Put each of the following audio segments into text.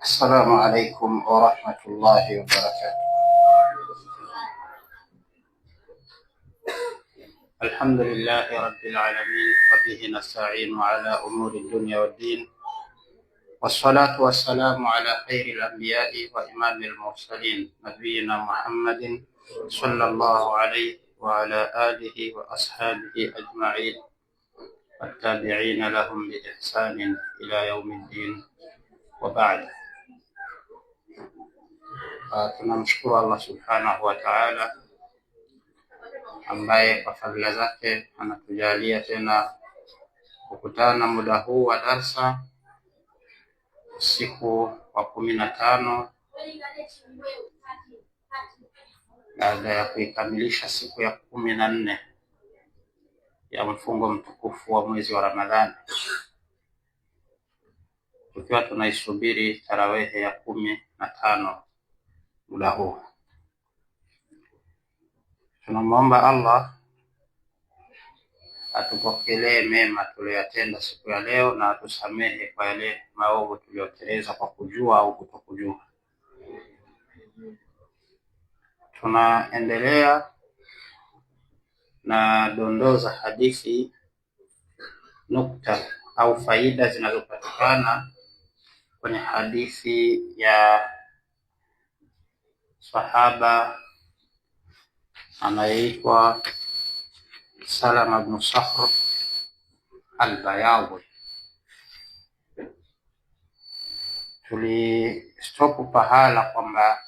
السلام عليكم ورحمة الله وبركاته. الحمد لله رب العالمين، وبه نستعين على أمور الدنيا والدين، والصلاة والسلام على خير الأنبياء وإمام المرسلين نبينا محمد صلى الله عليه وعلى آله وأصحابه أجمعين والتابعين لهم بإحسان إلى يوم الدين، وبعد. Tunamshukuru Allah subhanahu wa ta'ala ambaye kwa fadhila zake anatujalia tena kukutana muda huu wa darsa usiku wa 15 baada ya kuikamilisha siku ya 14 ya mfungo mtukufu wa mwezi wa Ramadhani, tukiwa tunaisubiri tarawehe ya 15 muda huu. Tunamwomba Allah atupokelee mema tuliyotenda siku ya leo na atusamehe kwa yale maovu tuliyoteleza kwa kujua au kutokujua. Tunaendelea na dondoo za hadithi, nukta au faida zinazopatikana kwenye hadithi ya sahaba anayeitwa Salama ibn Sakhr al-Bayadhi. Tulistopu pahala kwamba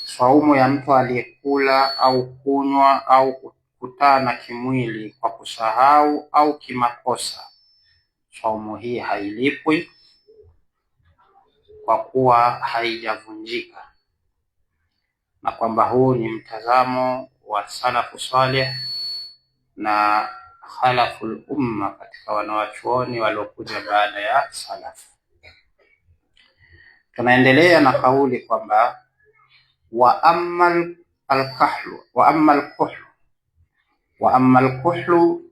saumu ya mtu aliyekula au kunywa au kukutana kimwili kwa kusahau au kimakosa, saumu hii hailipwi kwa kuwa haijavunjika, na kwamba huu ni mtazamo wa salafu salih na khalaful umma katika wanawachuoni waliokuja baada ya salafu. Tunaendelea na kauli kwamba wa amma al-kuhlu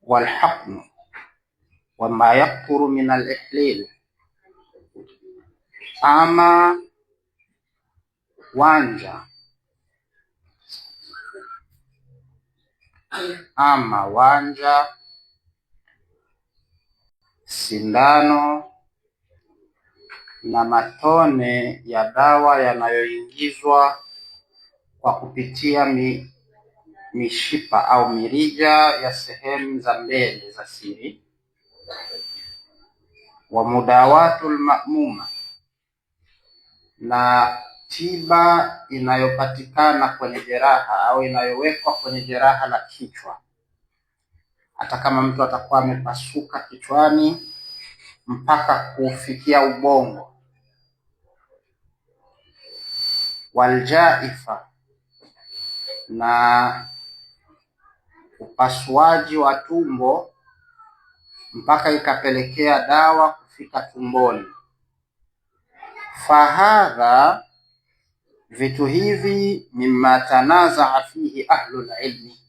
wal haqnu wa ma yaqturu min al-ihlil, ama wanja, sindano na matone ya dawa yanayoingizwa kwa kupitia mishipa au mirija ya sehemu za mbele za siri, wa mudawatul ma'muma, na tiba inayopatikana kwenye jeraha au inayowekwa kwenye jeraha la kichwa, hata kama mtu atakuwa amepasuka kichwani mpaka kufikia ubongo. Waljaifa, na upasuaji wa tumbo mpaka ikapelekea dawa kufika tumboni. Fahadha, vitu hivi mimma tanazaa fihi ahlul ilmi,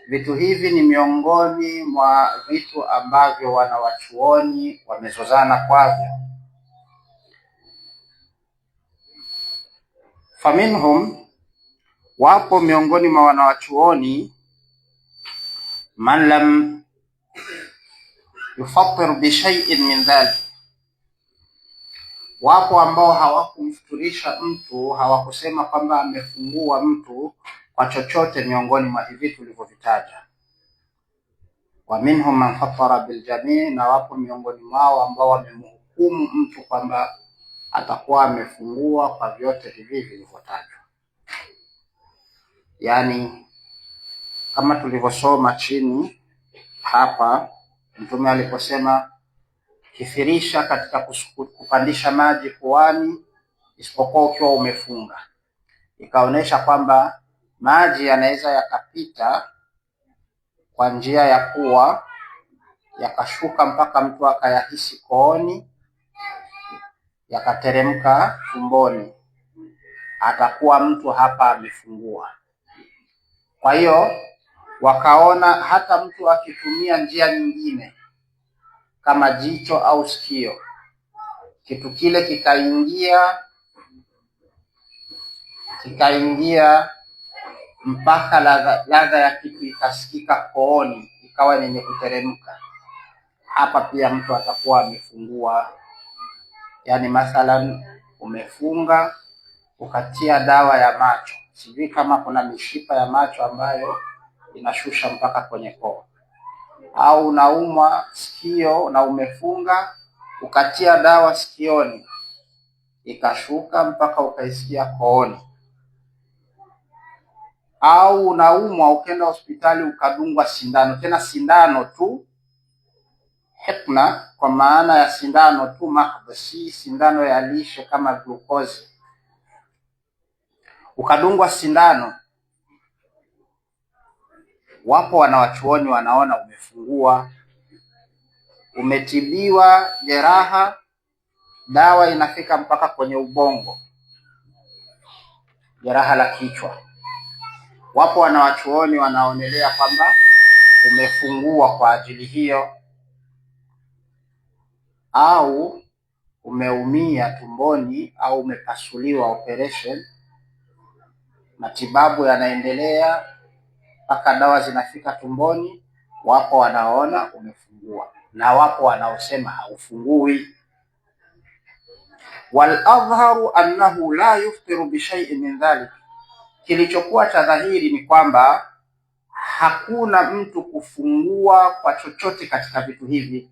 vitu hivi ni miongoni mwa vitu ambavyo wanawachuoni wamezozana kwavyo. Faminhum, wapo miongoni mwa wanawachuoni, man lam yufattir bi shay'in min dhalik, wapo ambao hawakumfuturisha mtu, hawakusema kwamba amefungua mtu kwa chochote miongoni mwa hivi tulivyovitaja. Wa minhum man fattara bil jami', na wapo miongoni mwao ambao wamemhukumu mtu kwamba atakuwa amefungua kwa vyote hivi vilivyotajwa. Yani kama tulivyosoma chini hapa, Mtume aliposema kithirisha katika kupandisha maji puani isipokuwa ukiwa umefunga, ikaonesha kwamba maji yanaweza yakapita kwa njia ya pua yakashuka mpaka mtu akayahisi kooni, yakateremka tumboni, atakuwa mtu hapa amefungua. Kwa hiyo wakaona hata mtu akitumia njia nyingine kama jicho au sikio, kitu kile kikaingia mpaka ladha ya kitu ikasikika kooni, ikawa yenye kuteremka, hapa pia mtu atakuwa amefungua. Yani mathalan umefunga ukatia dawa ya macho, sijui kama kuna mishipa ya macho ambayo inashusha mpaka kwenye koo, au unaumwa sikio na umefunga ukatia dawa sikioni ikashuka mpaka ukaisikia kooni, au unaumwa ukenda hospitali ukadungwa sindano, tena sindano tu hepna, kwa maana ya sindano tu mahdha, si sindano ya lishe kama glukozi, ukadungwa sindano. Wapo wanawachuoni wanaona umefungua, umetibiwa jeraha, dawa inafika mpaka kwenye ubongo, jeraha la kichwa. Wapo wanawachuoni wanaonelea kwamba umefungua kwa ajili hiyo, au umeumia tumboni au umepasuliwa operation, matibabu yanaendelea mpaka dawa zinafika tumboni. Wapo wanaona umefungua na wapo wanaosema haufungui. Wal adhharu annahu la yuftiru bi shay'in min dhalik, kilichokuwa cha dhahiri ni kwamba hakuna mtu kufungua kwa chochote katika vitu hivi.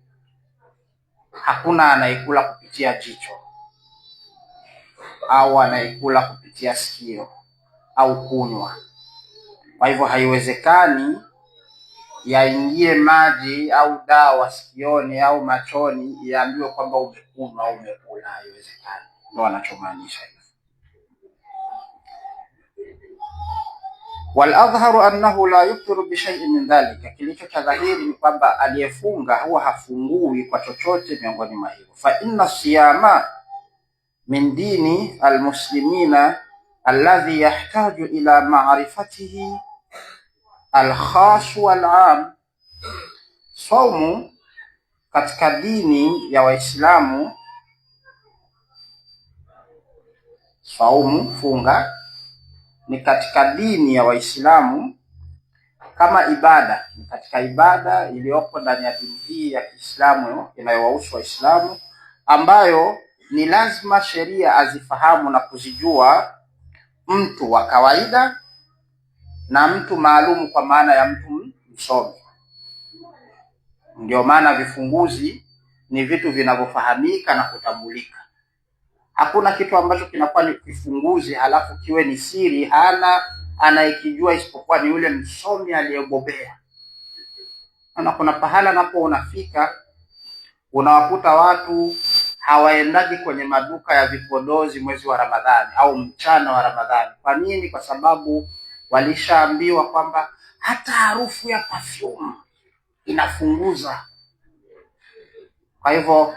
Hakuna anayekula kupitia jicho au anayekula kupitia sikio au kunywa. Kwa hivyo haiwezekani yaingie maji au dawa sikioni au machoni iambiwe kwamba umekunywa au umekula. Haiwezekani, ndio wanachomaanisha hivyo. Wal adhharu annahu la yuftiru bi shay'in min dhalika, kilicho cha dhahiri ni kwamba aliyefunga huwa hafungui kwa chochote miongoni mwa hivyo. Fa inna siyama min dini almuslimina alladhi yahtaju ila ma'rifatihi alkhas wal 'am, saumu katika dini ya Waislamu, saumu funga ni katika dini ya Waislamu kama ibada, ni katika ibada iliyopo ndani ya dini hii ya Kiislamu inayowahusu Waislamu, ambayo ni lazima sheria azifahamu na kuzijua mtu wa kawaida na mtu maalumu, kwa maana ya mtu msomi. Ndio maana vifunguzi ni vitu vinavyofahamika na kutambulika. Hakuna kitu ambacho kinakuwa ni kifunguzi halafu kiwe ni siri, hana anayekijua isipokuwa ni yule msomi aliyebobea. Na kuna pahala napo unafika unawakuta watu hawaendaji kwenye maduka ya vipodozi mwezi wa Ramadhani au mchana wa Ramadhani. Kwa nini? Kwa sababu walishaambiwa kwamba hata harufu ya perfume inafunguza. Kwa hivyo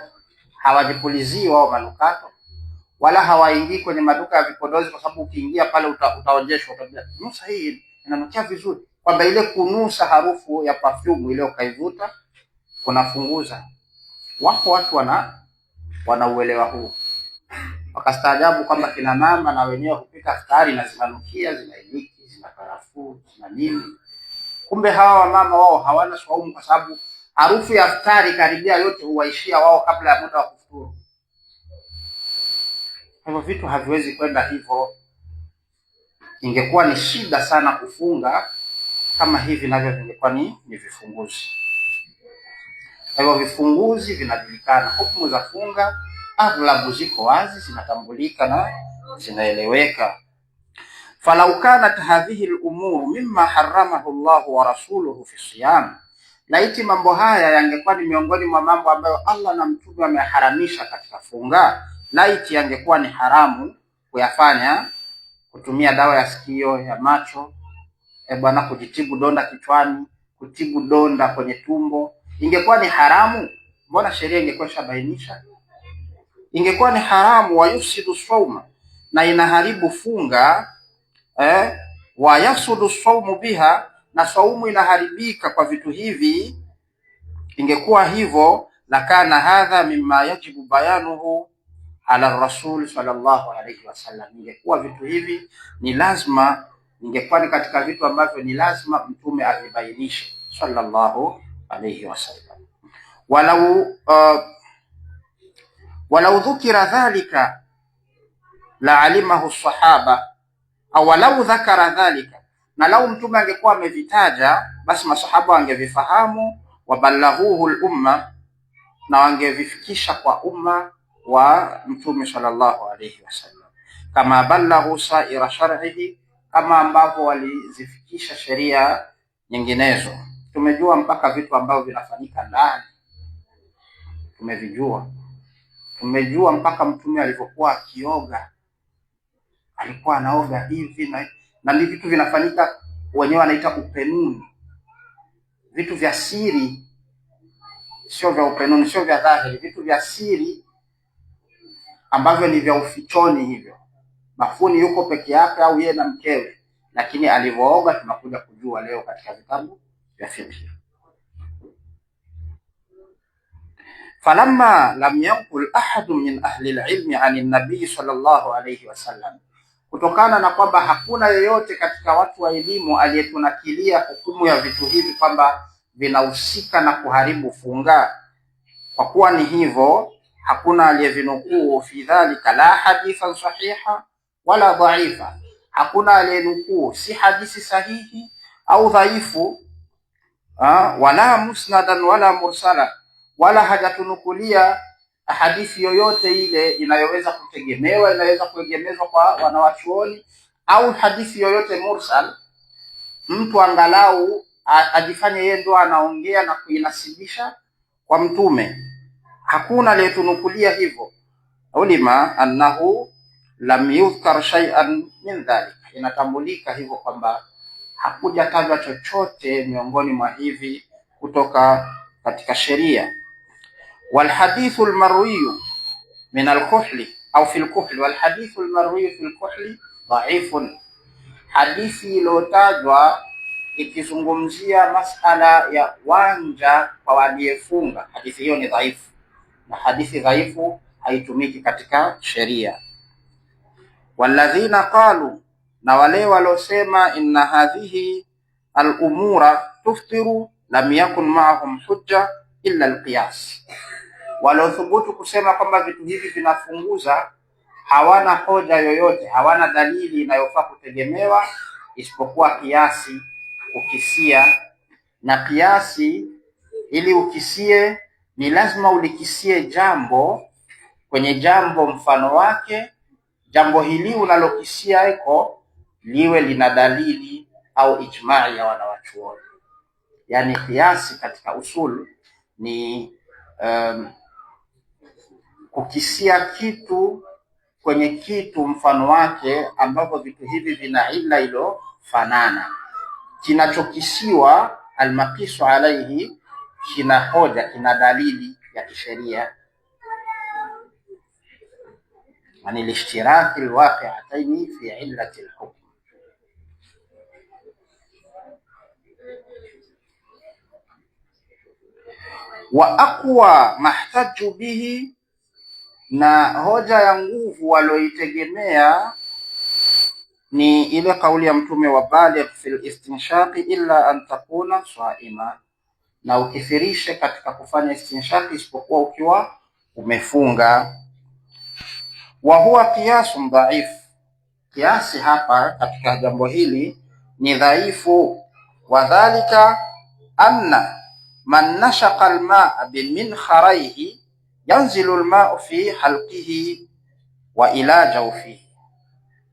hawajipulizii wao manukato, wala hawaingii kwenye maduka ya vipodozi, kwa sababu ukiingia pale utaonyeshwa utaambia nusa hii inanukia vizuri, kwamba ile kunusa harufu ya perfume ile ukaivuta kunafunguza. Wapo watu wanauelewa huu, wakastaajabu kwamba kina mama na wenyewe hupika futari na zinanukia, zina iliki, zina karafuu, zina nini. Kumbe hawa mama wao hawana swaumu, kwa sababu harufu ya futari karibia yote huwaishia wao kabla ya muda wa kufuturu. Hivyo vitu haviwezi kwenda hivyo. Ingekuwa ni shida sana kufunga kama hivi, navyo vingekuwa ni vifunguzi. Hivyo vifunguzi vinajulikana, hukumu za funga aghlabu ziko wazi, zinatambulika na zinaeleweka. Falau kanat hadhihi al-umur mimma haramahu Allah wa rasuluhu fi siyam, laiti mambo haya yangekuwa ni miongoni mwa mambo ambayo Allah na mtume wameharamisha katika funga, laiti yangekuwa ni haramu kuyafanya, kutumia dawa ya sikio, ya macho, bwana, kujitibu donda kichwani, kutibu donda kwenye tumbo, ingekuwa ni haramu, mbona sheria ingekuwa shabainisha? Ingekuwa ni haramu, wa yusidu sawma, na inaharibu funga, wa yasudu sawmu biha, na saumu inaharibika kwa vitu hivi, ingekuwa hivyo, lakana hadha mimma yajibu bayanuhu ala rasul sallallahu alayhi wasallam, ingekuwa vitu hivi ni lazima, ingekuwa ni katika vitu ambavyo ni lazima mtume avibainishe sallallahu alayhi wasallam. walau dhukira dhalika la alimahu sahaba, au walau dhakara dhalika, na lau mtume angekuwa amevitaja basi masahaba wangevifahamu, wabalaghuhu al-umma, na wangevifikisha kwa umma wa mtume sallallahu alayhi wasallam, kama balaghu saira shar'ihi, kama ambavyo walizifikisha sheria nyinginezo. Tumejua mpaka vitu ambavyo vinafanyika ndani tumevijua. Tumejua mpaka mtume alivyokuwa akioga alikuwa anaoga hivi, na ni vitu vinafanyika, wenyewe wanaita upenuni, vitu vya siri, sio vya upenuni, sio vya dhahiri, vitu vya siri ambavyo ni vya ufichoni hivyo. Bafuni yuko peke yake au yeye na mkewe, lakini alivyooga tunakuja kujua leo katika vitabu vya fiqh. Falamma lam yanqul ahad min ahli al-ilm an an-nabi sallallahu alayhi wasallam, kutokana na kwamba hakuna yeyote katika watu wa elimu aliyetunakilia hukumu ya vitu hivi kwamba vinahusika na kuharibu funga, kwa kuwa ni hivyo hakuna aliyevinukuu fi dhalika la hadithan sahiha wala dhaifa, hakuna aliyenukuu si hadithi sahihi au dhaifu, wala musnadan wala mursala, wala hajatunukulia hadithi yoyote ile inayoweza kutegemewa, inaweza kuegemezwa kwa wanawachuoni, au hadithi yoyote mursal, mtu angalau ajifanye yeye ndo anaongea na kuinasibisha kwa mtume. Hakuna aliyetunukulia hivyo. Ulima annahu lam yuzkar shay'an min dhalik, inatambulika hivyo kwamba hakujatajwa chochote miongoni mwa hivi kutoka katika sheria. والحديث المروي من الكحل أو في الكحل، والحديث المروي في الكحل ضعيف. Hadithi iliyotajwa ikizungumzia masala ya wanja kwa waliyefunga, hadithi hiyo ni dhaifu, na hadithi dhaifu haitumiki katika sheria. Walladhina qalu, na wale walosema inna hadhihi al-umura tuftiru lam yakun ma'ahum hujja illa al-qiyas, waliothubutu kusema kwamba vitu hivi vinafunguza hawana hoja yoyote, hawana dalili inayofaa kutegemewa isipokuwa kiasi, ukisia. Na kiasi, ili ukisie, ni lazima ulikisie jambo kwenye jambo mfano wake, jambo hili unalokisia iko liwe lina dalili au ijma'i ya wanawachuoni. Yani kiasi katika usul ni kukisia kitu kwenye kitu mfano wake, ambapo vitu hivi vina ila ilo fanana. Kinachokisiwa almaqisu alaihi kina hoja, kina dalili ya kisheria. Yani lishtiraki alwaqi'ataini fi illati alhukm. Wa aqwa mahtaju bihi, na hoja ya nguvu walioitegemea ni ile kauli ya mtume wa baligh fil istinshaqi illa an takuna saima, na ukithirishe katika kufanya istinshaqi isipokuwa ukiwa umefunga. Wa huwa qiyasun dhaif, kiasi hapa katika jambo hili ni dhaifu. Wa dhalika anna man nashaqa almaa biminkharihi yanzilu alma'u fi halqihi wa ila jawfihi.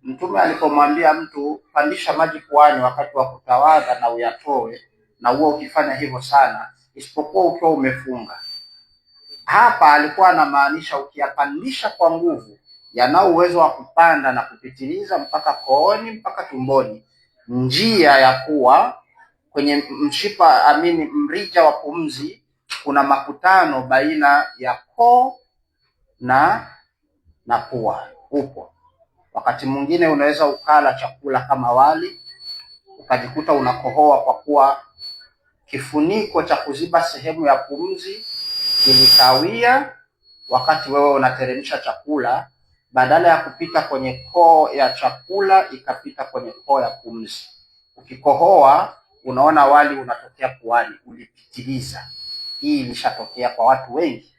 Mtume alipomwambia mtu pandisha maji puani wakati wa kutawadha na uyatoe, na huo ukifanya hivyo sana isipokuwa ukiwa umefunga, hapa alikuwa anamaanisha ukiyapandisha kwa nguvu, yanao uwezo wa kupanda na kupitiliza mpaka kooni mpaka tumboni, njia ya kuwa kwenye mshipa mrija wa pumzi kuna makutano baina ya koo na pua upo. Wakati mwingine unaweza ukala chakula kama wali ukajikuta unakohoa kwa kuwa kifuniko cha kuziba sehemu ya pumzi kilikawia wakati wewe unateremsha chakula, badala ya kupita kwenye koo ya chakula ikapita kwenye koo ya pumzi. Ukikohoa unaona wali unatokea puani, ulipitiliza. Hii ilishatokea kwa watu wengi.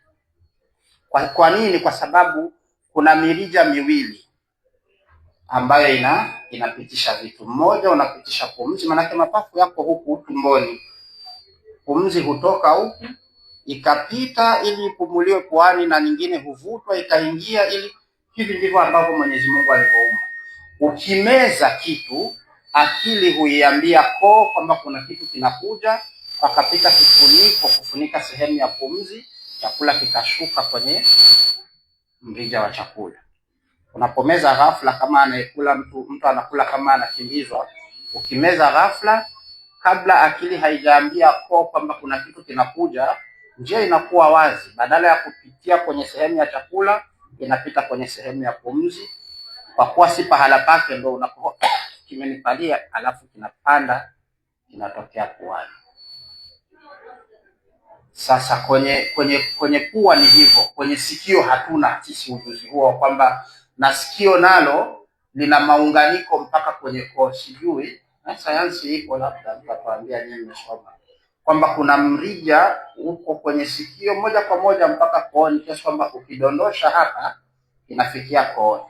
Kwa nini? Kwa sababu kuna mirija miwili ambayo inapitisha vitu. Mmoja unapitisha pumzi, manake mapafu yako huku tumboni, pumzi hutoka huku ikapita ili ipumuliwe puani, na nyingine huvutwa ikaingia ili. Hivi ndivyo ambavyo Mwenyezi Mungu alivyoumba. Ukimeza kitu, akili huiambia koo kwamba kuna kitu kinakuja, pakapita kifuniko kufunika sehemu ya pumzi, chakula kikashuka kwenye mrija wa chakula. Unapomeza ghafla, kama anayekula mtu anakula kama anakimbizwa, ukimeza ghafla kabla akili haijaambia koo kwamba kuna kitu kinakuja, njia inakuwa wazi, badala ya kupitia kwenye sehemu ya chakula inapita kwenye sehemu ya pumzi. Kwa kuwa si pahala pake, ndio unakohoa kimenipalia, alafu kinapanda kinatokea puani. Sasa kwenye pua ni hivyo. Kwenye sikio hatuna sisi ujuzi huo kwamba na sikio nalo lina maunganiko mpaka kwenye koo. Sijui sayansi ipo, labda mtatuambia nyinyi mmesoma kwamba kuna mrija uko kwenye sikio moja kwa moja mpaka kooni, kiasi kwamba ukidondosha hapa inafikia kooni.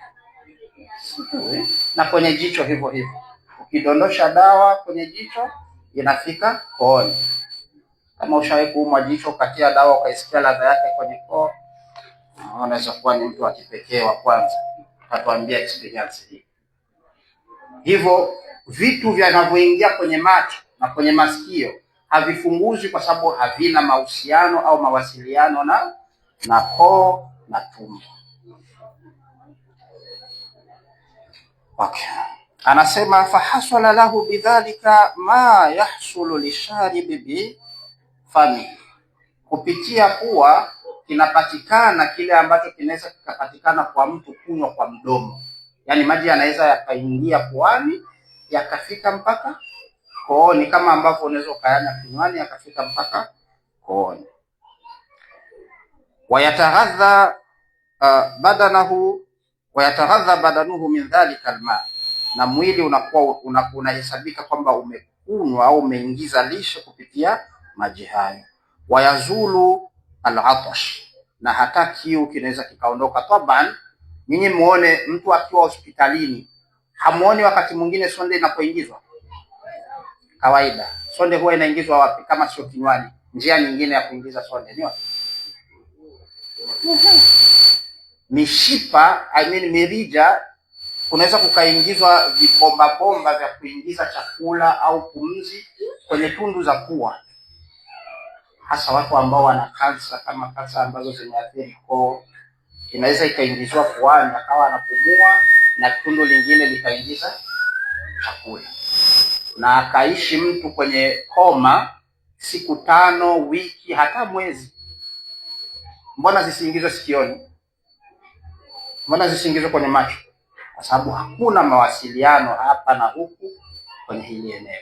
Na kwenye jicho hivyo hivyo, ukidondosha dawa kwenye jicho inafika kooni. Kama ushawahi kuumwa jicho ukatia dawa ukaisikia ladha yake kwenye koo, unaweza kuwa ni mtu wa kipekee wa kwanza, atatuambia experience hii. Hivyo vitu vinavyoingia kwenye macho na kwenye masikio havifunguzi kwa sababu havina mahusiano au mawasiliano na koo na tumbo. Okay. Anasema fahasala lahu bidhalika ma yahsulu lisharibi bi fami, kupitia kuwa kinapatikana kile ambacho kinaweza kikapatikana kwa mtu kunywa kwa mdomo. Yaani maji yanaweza yakaingia puani yakafika mpaka kooni, kama ambavyo unaweza ukayanywa kinywani yakafika mpaka kooni. Wayataghadha badanuhu min dhalika alma, na mwili unakuwa unahesabika kwamba umekunywa au umeingiza lishe kupitia maji hayo. Wayazulu al-atash, na hata kiu kinaweza kikaondoka. Taban, nyinyi muone mtu akiwa hospitalini, hamuoni wakati mwingine sonde inapoingizwa? Kawaida sonde huwa inaingizwa wapi kama sio kinywani? Njia nyingine ya kuingiza sonde ni wapi? Mishipa, mirija, kunaweza kukaingizwa vibomba vya kuingiza chakula au pumzi kwenye tundu za pua, hasa watu ambao wana kansa, kama kansa ambazo zimeathiri koo, inaweza ikaingizwa puani akawa anapumua na tundu lingine likaingiza chakula, na akaishi mtu kwenye koma siku 5, wiki, hata mwezi. Mbona zisiingizwe sikioni? Mbona zisiingizwe kwenye macho? Kwa sababu hakuna mawasiliano hapa na huku kwenye hili eneo.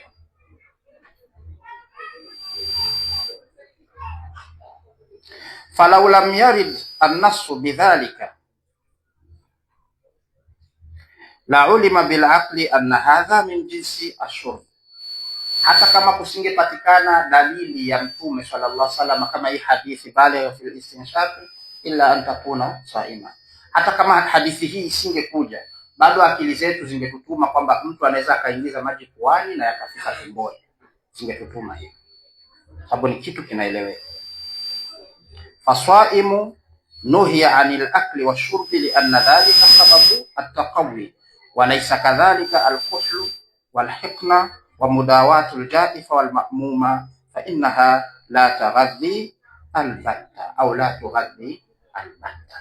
Falau lam yarid an-nassu bidhalika la ulima bil aqli anna hadha min jinsi ashurb, hata kama kusingepatikana dalili ya Mtume sallallahu alaihi wasallam kama hii hadithi bale fil istinshaq illa an takuna saima, hata kama hadithi hii isingekuja, bado akili zetu zingetutuma kwamba mtu anaweza akaingiza maji puani na yakafika tumboni, zingetutuma hiyo, sababu ni kitu kinaeleweka. Faswaimu nuhiya anil akli washurbi li anna dhalika sababu at-taqawi wa laysa kadhalika al-kuhlu wal hiqna wa mudawatu al-jaifa wal ma'muma fa innaha la taghadhi al-batta au la tughadhi al-batta.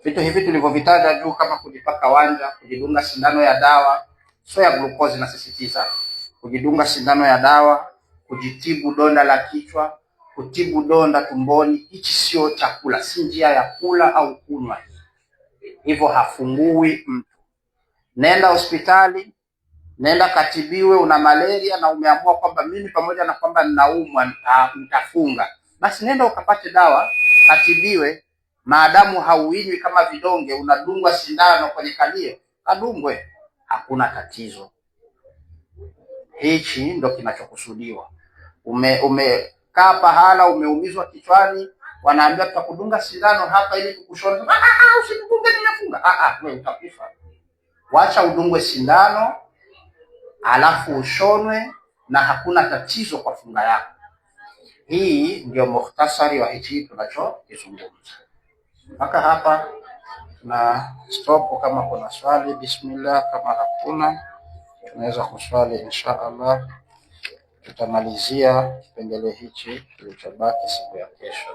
Vitu hivi tulivyovitaja juu, kama kujipaka wanja, kujidunga sindano ya dawa, sio ya glucose na sisitiza, kujidunga sindano ya dawa, kujitibu donda la kichwa, kutibu donda tumboni, hichi sio chakula, si njia ya kula au kunywa. Hivyo hafungui mtu. Nenda hospitali, nenda katibiwe, una malaria na umeamua kwamba mimi pamoja na kwamba ninaumwa nitafunga, basi nenda ukapate dawa, katibiwe. Maadamu hauinywi kama vidonge, unadungwa sindano kwenye kalio, kadungwe, hakuna tatizo. Hichi ndo kinachokusudiwa. Umekaa pahala, umeumizwa kichwani, wanaambia tutakudunga sindano hapa ili kukushona. Usidunge, ninafunga. Wewe utakufa. Wacha udungwe sindano alafu ushonwe, na hakuna tatizo kwa funga yako. Hii ndio mukhtasari wa hichi tunachokizungumza. Mpaka hapa na stop. Kama kuna swali, bismillah. Kama hakuna, tunaweza kuswali insha Allah. Tutamalizia kipengele hichi kilichobaki siku ya kesho.